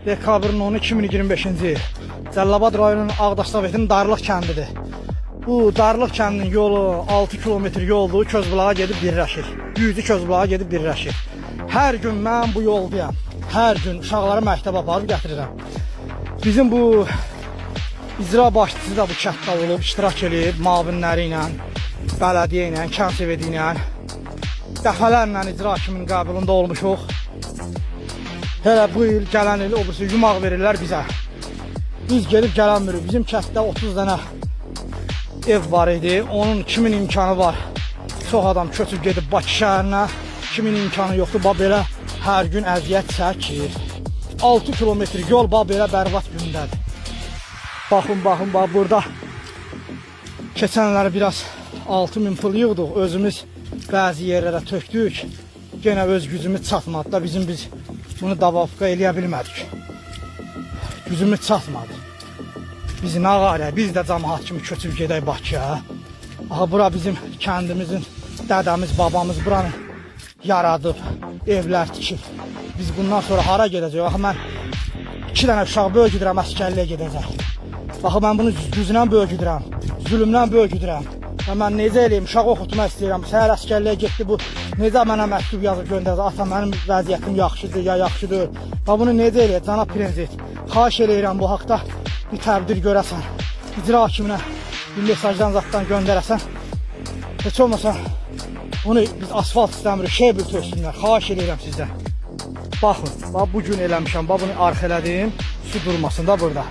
Dekabrın 10-u 2025-ci il. Cəlilabad rayonunun Ağdaş Sovetinin Darlıq kəndidir. Bu Darlıq kəndinin yolu 6 kilometr yoldur. Közbulağa gedib birləşir. Yüzü Közbulağa gedib birləşir. Hər gün mən bu yoldayam. Hər gün uşaqları məktəbə aparıb gətirirəm. Bizim bu icra başçısı da bu kənddə olub, iştirak edib müavinləri ilə, bələdiyyə ilə, kənd sevedi ilə. Dəfələrlə icra hakiminin qəbulunda olmuşuq. Hələ bu il, gələn il, o birisi yumaq verirlər bizə. Biz gedib gələnmirik. Bizim kənddə 30 dənə ev var idi. Onun kimin imkanı var? Çox adam köçüb gedib Bakı şəhərinə. Kimin imkanı yoxdur? Bax belə hər gün əziyyət çəkir. 6 kilometr yol bax belə bərbad gündədir. Baxın, bax burada. Keçənləri biraz 6000 pul yığdıq. Özümüz bəzi yerlərə tökdük. Yenə öz gücümüz çatmadı da biz bunu davafqa eləyə bilmədik. Gücümüz çatmadı. Biz nə qalək? Biz də cəmaət kimi köçüb gedək Bakıya. Aha, bura bizim kəndimizin dədəmiz, babamız buranı yaradıb, evlər tikib. Biz bundan sonra hara gedəcək? Axı mən 2 dənə uşaq böyüdürəm, əsgərliyə gedəcək. Baxı, mən bunu güclə böyüdürəm, zülümlə böyüdürəm. Və mən necə eləyim? Uşaq oxutmaq istəyirəm. Səhər əsgərliyə getdi bu. Necə mənə məktub yazıb göndərəcək? Ata, mənim vəziyyətim yaxşıdır, ya yaxşıdır. Və bunu necə eləyək? Cənab Prezident, xahiş eləyirəm bu haqda bir təbdir görəsən. İcra hakiminə bir mesajdan zatdan göndərəsən. Heç olmasa bunu biz asfalt istəmirik, şebil töksünlər. Xahiş eləyirəm sizdən. Baxın, bu gün eləmişəm, bunu arx elədim, su durmasın da burada.